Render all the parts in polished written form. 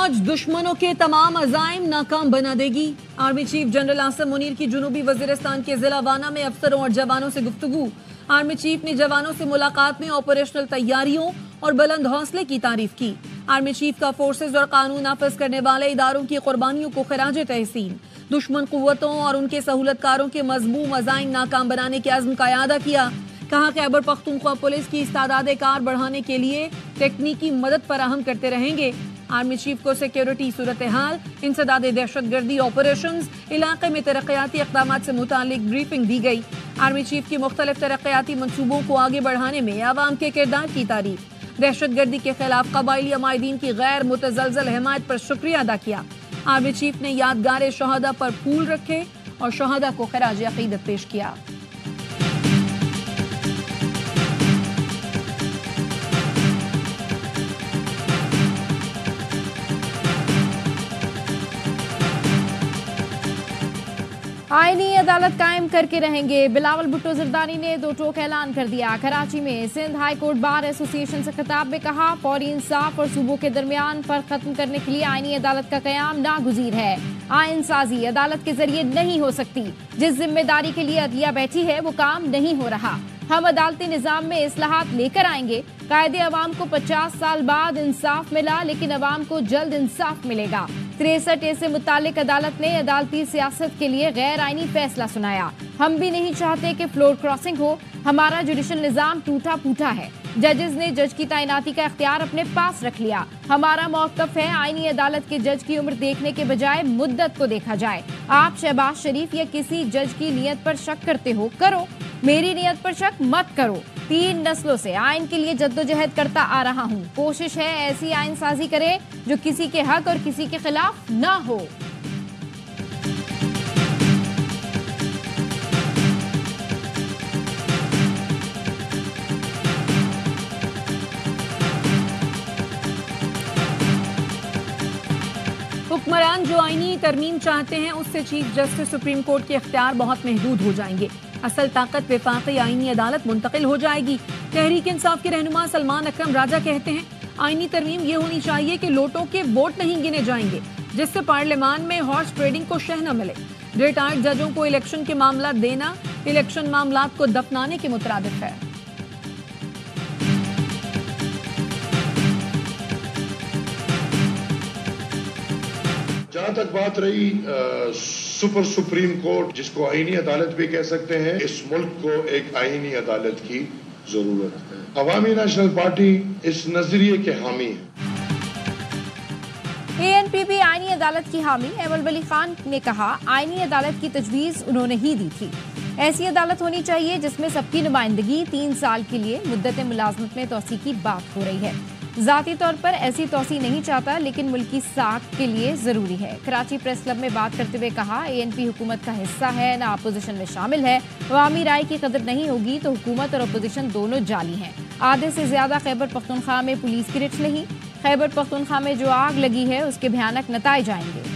फौज दुश्मनों के तमाम अज़ाइम नाकाम बना देगी। Army chief general Asim Munir की जनूबी वज़ीरिस्तान के ज़िला वाना में अफसरों और जवानों से गुफ्तगू। आर्मी चीफ ने जवानों से मुलाकात में ऑपरेशनल तैयारियों और बुलंद हौसले की तारीफ की। आर्मी चीफ का फोर्सेज और कानून नाफिज करने वाले इदारों की कुर्बानियों को खिराज तहसीन। दुश्मन कुव्वतों और उनके सहूलतकारों के मजमूम अज़ाइम नाकाम बनाने के अज़्म का इआदा किया। कहा खैबर पख्तूनख्वा पुलिस की इस्तादाद कार बढ़ाने के लिए तकनीकी मदद फराहम करते रहेंगे। आर्मी चीफ को सिक्योरिटी सूरत हाल, इंसदाद दहशतगर्दी ऑपरेशंस, इलाके में तरक्याती इक़दाम से मुतालिक ब्रीफिंग दी गई। आर्मी चीफ की मुख्तलिफ तरक्याती मंसूबों को आगे बढ़ाने में अवाम के किरदार की तारीफ। दहशतगर्दी के खिलाफ कबायली अमायदीन की गैर मुतज़लज़ल हिमायत पर शुक्रिया अदा किया। आर्मी चीफ ने यादगार शहादा पर फूल रखे और शहादा को खराज अक़ीदत पेश किया। आईनी अदालत कायम करके रहेंगे। बिलावल भुट्टो जरदारी ने दो टोक ऐलान कर दिया। कराची में Sindh high court bar association से खिताब में कहा, फौरी इंसाफ और सूबों के दरमियान फर्क खत्म करने के लिए आईनी अदालत का कयाम नागुज़ीर है। आइन साजी अदालत के जरिए नहीं हो सकती। जिस जिम्मेदारी के लिए अदलिया बैठी है वो काम नहीं हो रहा। हम अदालती निज़ाम में इस्लाहात लेकर आएंगे। कायदे अवाम को 50 साल बाद इंसाफ मिला, लेकिन अवाम को जल्द इंसाफ मिलेगा। 63A से मुतालिक अदालत ने अदालती सियासत के लिए गैर आईनी फैसला सुनाया। हम भी नहीं चाहते कि फ्लोर क्रॉसिंग हो। हमारा जुडिशल निज़ाम टूटा फूटा है। जजेस ने जज की तैनाती का इख्तियार अपने पास रख लिया। हमारा मौक़िफ़ है आईनी अदालत के जज की उम्र देखने के बजाय मुद्दत को देखा जाए। आप शहबाज शरीफ या किसी जज की नीयत पर शक करते हो, करो, मेरी नीयत पर शक मत करो। 3 नस्लों से आइन के लिए जद्दोजहद करता आ रहा हूँ। कोशिश है ऐसी आइन साजी करे जो किसी के हक और किसी के खिलाफ ना हो। हुक्मरान जो आईनी तरमीम चाहते हैं उससे चीफ जस्टिस सुप्रीम कोर्ट के इख्तियार बहुत महदूद हो जाएंगे। असल ताकत वफाकी आईनी अदालत मुंतकिल हो जाएगी। तहरीक इंसाफ के रहनुमा सलमान अकरम राजा कहते हैं, आईनी तरमीम ये होनी चाहिए कि लोटों के वोट नहीं गिने जाएंगे, जिससे पार्लियामान में हॉर्स ट्रेडिंग को शह न मिले। रिटायर्ड जजों को इलेक्शन के मामला देना इलेक्शन मामलात को दफनाने के मुतरादिफ है। जहाँ तक बात रही सुप्रीम कोर्ट, जिसको आईनी अदालत भी कह सकते हैं, इस मुल्क को एक आईनी अदालत की जरूरत है। अवामी नेशनल पार्टी इस नजरिए के हामी है। ANPP आईनी अदालत की हामी। अहमद वली खान ने कहा, आईनी अदालत की तजवीज़ उन्होंने ही दी थी। ऐसी अदालत होनी चाहिए जिसमें सबकी नुमाइंदगी। 3 साल के लिए मुद्दत मुलाजमत में तोसी की बात हो रही है। ज़ाती तौर पर ऐसी तोसी नहीं चाहता, लेकिन मुल्की साख के लिए ज़रूरी है। कराची प्रेस क्लब में बात करते हुए कहा, ANP हुकूमत का हिस्सा है, ना अपोजिशन में शामिल है। अवामी राय की कदर नहीं होगी तो हुकूमत और अपोजिशन दोनों जाली हैं। आधे से ज़्यादा खैबर पख्तूनख्वा में पुलिस की रिच नहीं। खैबर पख्तूनख्वा में जो आग लगी है उसके भयानक नताइज आएंगे।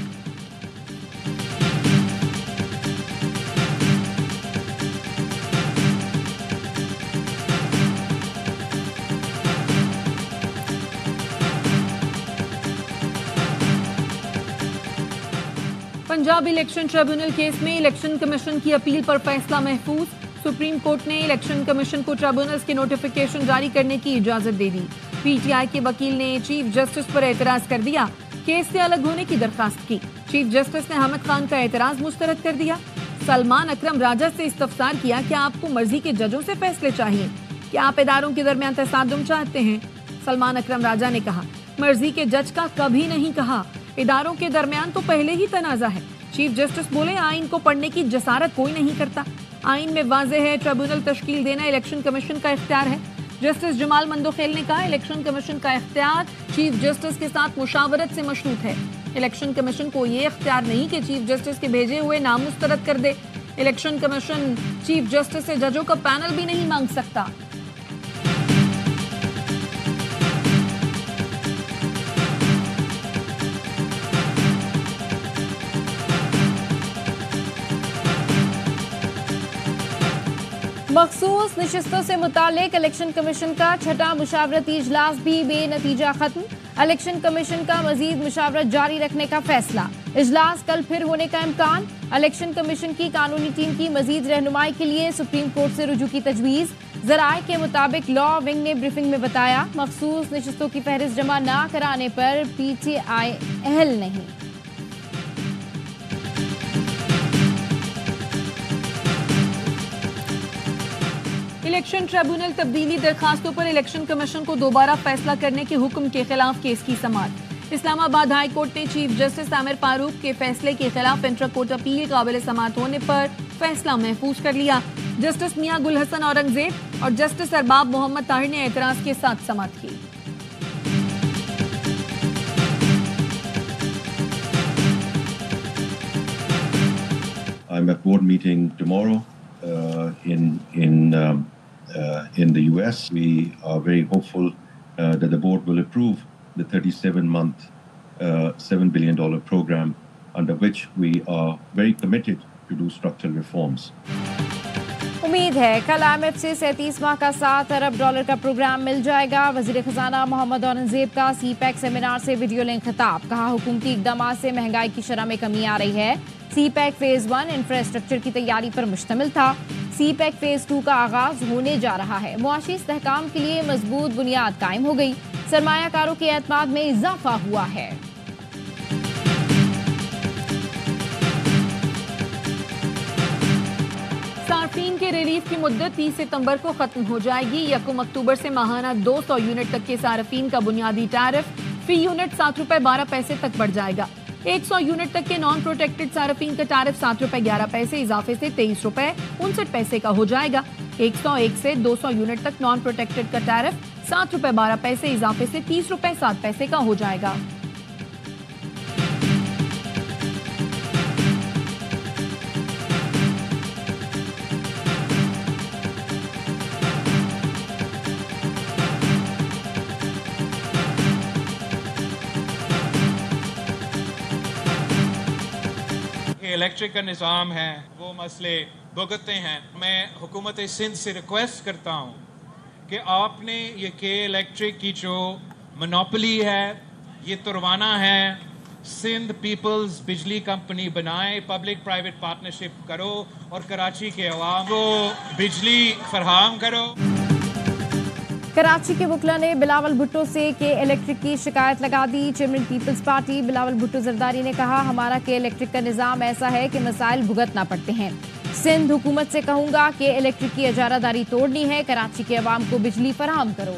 पंजाब इलेक्शन ट्रिब्यूनल केस में इलेक्शन कमीशन की अपील पर फैसला महफूज। सुप्रीम कोर्ट ने इलेक्शन कमीशन को ट्रिब्यूनल्स के नोटिफिकेशन जारी करने की इजाजत दे दी। PTI के वकील ने चीफ जस्टिस पर एतराज कर दिया। केस से अलग होने की दरखास्त की। चीफ जस्टिस ने हामिद खान का एतराज मुस्तरद कर दिया। सलमान अकरम राजा से इस्तफसार किया कि आपको मर्जी के जजों से फैसले चाहिए, क्या आप इदारों के दरमियान तसादुम चाहते हैं? सलमान अकरम राजा ने कहा, मर्जी के जज का कभी नहीं कहा, इदारों के दरमियान तो पहले ही तनाज़ा है। चीफ जस्टिस बोले, आइन को पढ़ने की जसारत कोई नहीं करता। आइन में वाज़ेह है ट्रिब्यूनल तश्कील देना इलेक्शन कमीशन का इख्तियार है। जस्टिस जमाल मंदोखेल ने कहा, इलेक्शन कमीशन का इख्तियार चीफ जस्टिस के साथ मुशावरत से मशरूत है। इलेक्शन कमीशन को ये इख्तियार नहीं कि चीफ जस्टिस के भेजे हुए नाम मुस्तरद कर दे। इलेक्शन कमीशन चीफ जस्टिस से जजों का पैनल भी नहीं मांग सकता। मखसूस नशिस्तों से मुतालिक इलेक्शन कमीशन का छठा मुशावरती इजलास भी बेनतीजा खत्म। इलेक्शन कमीशन का मजीद मुशावरत जारी रखने का फैसला। इजलास कल फिर होने का इम्कान। इलेक्शन कमीशन की कानूनी टीम की मजीद रहनुमाई के लिए सुप्रीम कोर्ट से रुजू की तजवीज़। जराए के मुताबिक लॉ विंग ने ब्रीफिंग में बताया, मखसूस नशिस्तों की फहरिस्त जमा न कराने पर PTI अहल नहीं। इलेक्शन ट्रिब्यूनल तब्दीली दरखास्तों पर इलेक्शन कमीशन को दोबारा फैसला करने के हुक्म के खिलाफ केस की समाअत। इस्लामाबाद हाई कोर्ट ने चीफ जस्टिस आमिर फारूक के फैसले के खिलाफ इंट्रा कोर्ट अपील काबिल समाअत होने पर फैसला महफूज कर लिया। जस्टिस मियां गुल हसन औरंगजेब और जस्टिस अरबाब मोहम्मद ताहिर ने एतराज के साथ समाअत की। I'm at board meeting tomorrow in the US. We are very hopeful that the board will approve the 37-month $7 billion program under which we are very committed to do structural reforms. उम्मीद है कल IMF से 37 माह का $7 अरब का programme मिल जाएगा। वजीर खजाना मोहम्मद औरंगजेब का CPEC सेमिनार से वीडियो लिंक खिताब। कहा, हुकूमती इक़दामात से महंगाई की शरह में कमी आ रही है। CPEC फेज 1 इंफ्रास्ट्रक्चर की तैयारी पर मुश्तमिल था। CPEC फेज 2 का आगाज होने जा रहा है। मुआशी इस्तेहकाम के लिए मजबूत बुनियाद कायम हो गई। सरमायाकारों के एतमाद में इजाफा हुआ है। सार्फिन के रिलीफ की मुद्दत 30 सितंबर को खत्म हो जाएगी। 1 अक्टूबर से माहाना 200 यूनिट तक के सार्फिन का बुनियादी टैरिफ फी यूनिट ₹7.12 तक बढ़ जाएगा। 100 यूनिट तक के नॉन प्रोटेक्टेड सार्फिन का टैरिफ ₹7.11 इजाफे से ₹23.59 का हो जाएगा। 101 से 200 यूनिट तक नॉन प्रोटेक्टेड का टैरिफ ₹7.12 इजाफे से ₹30.07 का हो जाएगा। इलेक्ट्रिक का निज़ाम है वो मसले भुगतते हैं। मैं हुकूमत सिंध से रिक्वेस्ट करता हूँ कि आपने ये के इलेक्ट्रिक की जो मोनोपोली है ये तुरवाना है। सिंध पीपल्स बिजली कंपनी बनाए, पब्लिक प्राइवेट पार्टनरशिप करो और कराची के अवाम को बिजली फराहम करो। कराची के वकला ने बिलावल भुट्टो से के इलेक्ट्रिक की शिकायत लगा दी। चेयरमैन पीपल्स पार्टी बिलावल भुट्टो जरदारी ने कहा, हमारा के इलेक्ट्रिक का निज़ाम ऐसा है कि मसाइल भुगतना पड़ते हैं। सिंध हुकूमत से कहूंगा कि इलेक्ट्रिक की इजारादारी तोड़नी है, कराची के अवाम को बिजली फराहम करो।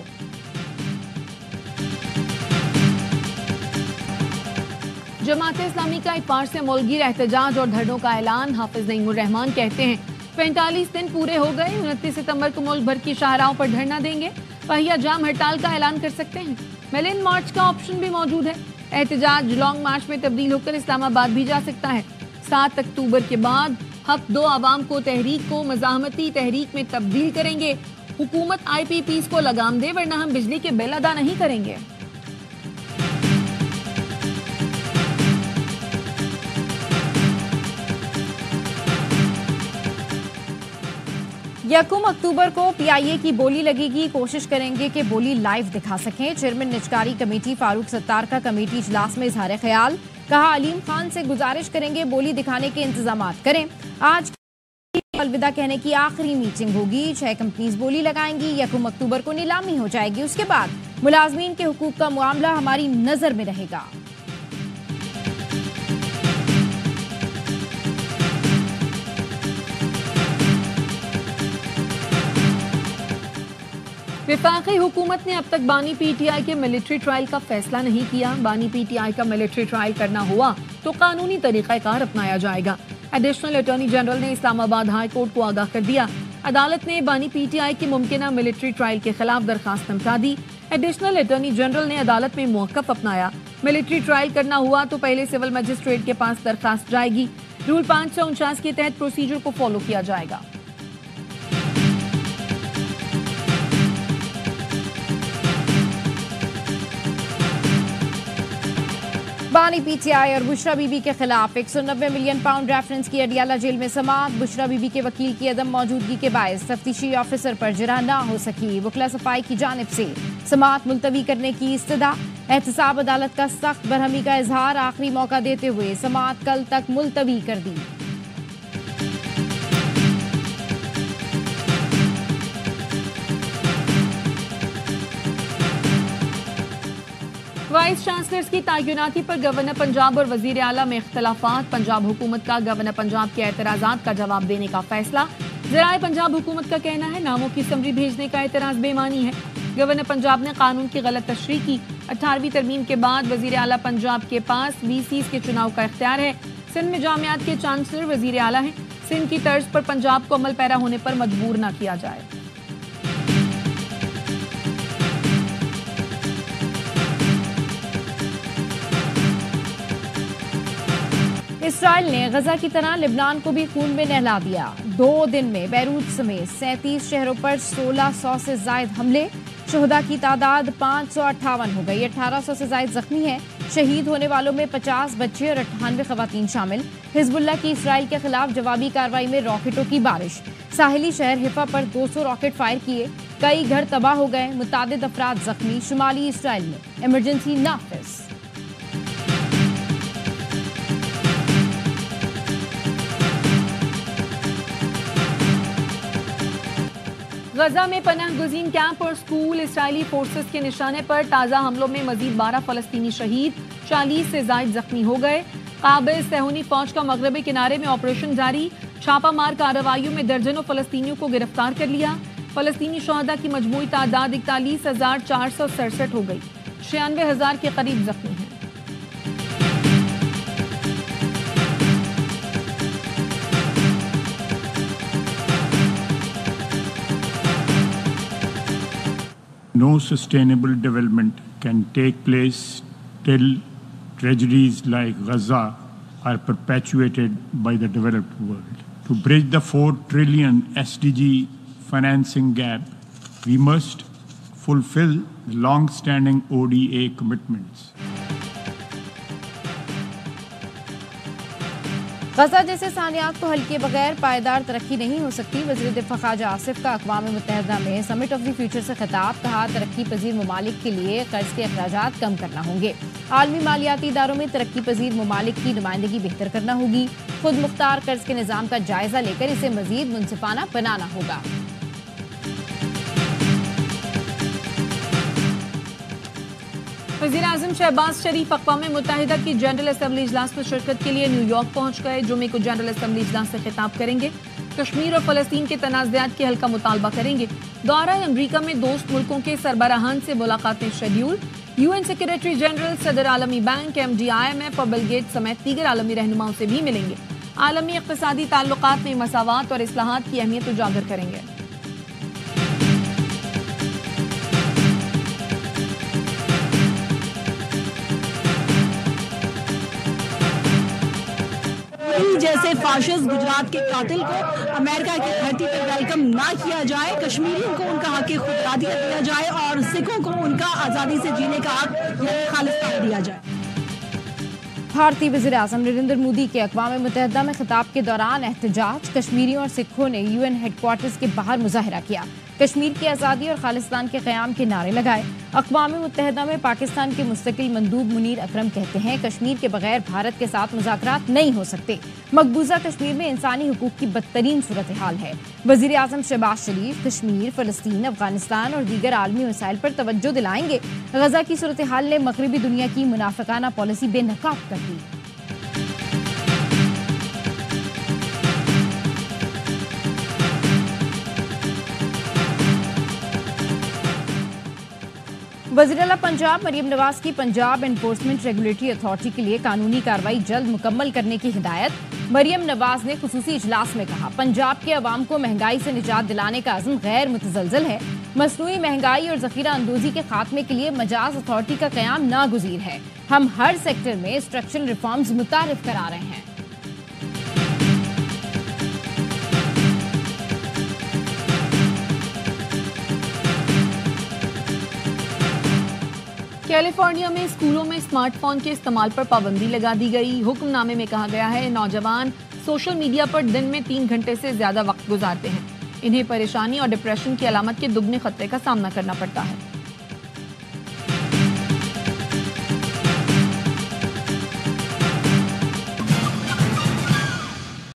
जमात इस्लामी का इतवार से मुल्की एहतजाज और धरनों का ऐलान। हाफिज नईमुर रहमान कहते हैं 45 दिन पूरे हो गए, 29 सितंबर को मुल्क भर की शाहराहों पर धरना देंगे। पहिया जाम हड़ताल का ऐलान कर सकते हैं। मिलियन मार्च का ऑप्शन भी मौजूद है। एहतजाज लॉन्ग मार्च में तब्दील होकर इस्लामाबाद भी जा सकता है। 7 अक्टूबर के बाद हक दो आवाम को तहरीक को मज़ाहमती तहरीक में तब्दील करेंगे। हुकूमत IPPs को लगाम दे वरना हम बिजली के बिल अदा नहीं करेंगे। यकम अक्टूबर को PIA की बोली लगेगी। कोशिश करेंगे कि बोली लाइव दिखा सकें। चेयरमैन निजकारी कमेटी फारूक सत्तार का कमेटी इजलास में इजहार ख्याल। कहा, अलीम खान से गुजारिश करेंगे बोली दिखाने के इंतजाम करें। आज अलविदा कहने की आखिरी मीटिंग होगी। 6 कंपनीज बोली लगाएंगी। 1 अक्टूबर को नीलामी हो जाएगी। उसके बाद मुलाजमीन के हुकूक का मामला हमारी नजर में रहेगा। वफाकी हुकूमत ने अब तक बानी PTI के मिलिट्री ट्रायल का फैसला नहीं किया। बानी PTI का मिलिट्री ट्रायल करना हुआ तो कानूनी तरीक़ाकार अपनाया जाएगा। एडिशनल अटॉर्नी जनरल ने इस्लामाबाद हाई कोर्ट को आगाह कर दिया। अदालत ने बानी PTI की मुमकिना मिलिट्री ट्रायल के खिलाफ दरखास्त निपटा दी। एडिशनल अटॉर्नी जनरल ने अदालत में मौक़िफ़ अपनाया। मिलिट्री ट्रायल करना हुआ तो पहले सिविल मजिस्ट्रेट के पास दरखास्त जाएगी। रूल 549 के तहत प्रोसीजर को फॉलो किया जाएगा। बानी PTI और बुशरा बीबी के खिलाफ 190 मिलियन पाउंड रेफरेंस की अडियाला जेल में समाअत। बुशरा बीबी के वकील की अदम मौजूदगी के बायस तफ्तीशी ऑफिसर पर जरा ना हो सकी। वकला सफाई की जानिब से समाअत मुलतवी करने की इस्तदा। एहतसाब अदालत का सख्त बरहमी का इजहार, आखिरी मौका देते हुए समाअत कल तक मुलतवी कर दी। वाइस चांसलर्स की तैनाती पर गवर्नर पंजाब और वजीर आला में इख्तलाफात, पंजाब हुकूमत का गवर्नर पंजाब के एतराज़ात का जवाब देने का फैसला। ज़राए पंजाब हुकूमत का कहना है नामों की समरी भेजने का एतराज़ बेमानी है। गवर्नर पंजाब ने कानून की गलत तशरीह की। 18वीं तरमीम के बाद वजीर आला पंजाब के पास VCs के चुनाव का इख्तियार है। सिंध में जामियात के चांसलर वजीर आला हैं। सिंध की तर्ज पर पंजाब को अमल पैरा होने पर मजबूर न किया जाए। इसराइल ने गजा की तरह लिबनान को भी खून में नहला दिया। 2 दिन में बैरूत समेत 37 शहरों पर 1600 से जायद हमले, शहदा की तादाद 558 हो गई। 1800 से जायद जख्मी हैं। शहीद होने वालों में 50 बच्चे और 98 खवातीन शामिल। हिजबुल्लाह की इसराइल के खिलाफ जवाबी कार्रवाई में रॉकेटों की बारिश। साहिली शहर हिफा पर 200 रॉकेट फायर किए, कई घर तबाह हो गए, मुतादिद अफराद जख्मी। शुमाली इसराइल में इमरजेंसी नाफिज। गजा में पनाह गुज़ीन कैंप और स्कूल इसराइली फोर्सेस के निशाने पर ताज़ा हमलों में मजीद 12 फलस्तीनी शहीद, 40 से जायद जख्मी हो गए। काबिज सहूनी फौज का मगरबी किनारे में ऑपरेशन जारी, छापामार कार्रवाइयों में दर्जनों फलस्तीनियों को गिरफ्तार कर लिया। फलस्तीनी शहदा की मजमूई तादाद 41,467 हो गई, 96,000 के करीब जख्मी हैं। No sustainable development can take place till tragedies like Gaza are perpetuated by the developed world. To bridge the 4 trillion SDG financing gap, we must fulfill the long-standing ODA commitments. गजा जैसे सानियात को हल किए बगैर पायदार तरक्की नहीं हो सकती। वज़ीर दिफ़ा ख्वाजा आसिफ का अक़वाम मुत्तहिदा में समिट ऑफ द फ्यूचर से खिताब, कहा तरक्की पजीर ममालिक के लिए कर्ज के अखराजात कम करना होंगे। आलमी मालियाती इदारों में तरक्की पजीर ममालिक की नुमाइंदगी बेहतर करना होगी। खुद मुख्तार कर्ज के निज़ाम का जायजा लेकर इसे मजीद मुनसिफाना बनाना होगा। वज़ीर-ए-आज़म शहबाज शरीफ अक़वाम मुत्तहिदा की जनरल असम्बली इजलास में शिरकत के लिए न्यूयॉर्क पहुंच गए। जुमे को जनरल असम्बली इजलास से खिताब करेंगे। कश्मीर और फ़लस्तीन के तनाज़ात के हल का मुतालबा करेंगे। दौरा अमरीका में दोस्त मुल्कों के सरबराहान से मुलाकातें शेड्यूल। UN सेक्रेटरी जनरल, सदर आलमी बैंक, MD, IMF और बिल गेट्स समेत दीगर आलमी रहनुमाओं से भी मिलेंगे। आलमी इक़्तिसादी ताल्लुकात में मसावात और इस्लाहात की अहमियत उजागर करेंगे। जैसे फाशिस्ट गुजरात के कातिल को अमेरिका की धरती पर वेलकम ना किया जाए, कश्मीरियों को उनका हक खुदरादियत दिया जाए और सिखों को उनका आज़ादी से जीने का हक यानी खालिस्तान दिया जाए। भारतीय वज़ीर-ए-आज़म नरेंद्र मोदी के अक़वाम मुत्तहिदा में खिताब के दौरान एहतजाज, कश्मीरियों और सिखों ने UN हेडक्वार्टर्स के बाहर मुजाहरा किया। कश्मीर की आज़ादी और खालिस्तान के क़याम के नारे लगाए। अक़वाम मुत्तहिदा में पाकिस्तान के मुस्तकिल मंदूब मुनीर अकरम कहते हैं कश्मीर के बगैर भारत के साथ मुज़ाकरात नहीं हो सकते। मकबूजा कश्मीर में इंसानी हुकूक की बदतरीन सूरत हाल है। वज़ीर-ए-आज़म शहबाज शरीफ कश्मीर, फ़लस्तीन, अफ़गानिस्तान और दीगर आलमी मसाइल पर तवज्जो दिलाएंगे। गजा की सूरत हाल ने मगरबी दुनिया की मुनाफिकाना पॉलिसी बेनकाब कर दी। वज़ीर आला पंजाब मरियम नवाज की पंजाब एनफोर्समेंट रेगुलेटरी अथॉरिटी के लिए कानूनी कार्रवाई जल्द मुकम्मल करने की हिदायत। मरियम नवाज ने खुसूसी इजलास में कहा पंजाब के अवाम को महंगाई से निजात दिलाने का अज़्म गैर मुतज़लज़ल है। मसनूई महंगाई और ज़ख़ीरा अंदोज़ी के खात्मे के लिए मजाज अथॉरिटी का क़याम नागुज़ीर है। हम हर सेक्टर में स्ट्रक्चरल रिफॉर्म्स मुतारिफ करा रहे हैं। कैलिफोर्निया में स्कूलों में स्मार्टफोन के इस्तेमाल पर पाबंदी लगा दी गई। हुक्मनामे में कहा गया है नौजवान सोशल मीडिया पर दिन में 3 घंटे से ज्यादा वक्त गुजारते हैं। इन्हें परेशानी और डिप्रेशन की अलामत के दुगने खतरे का सामना करना पड़ता है।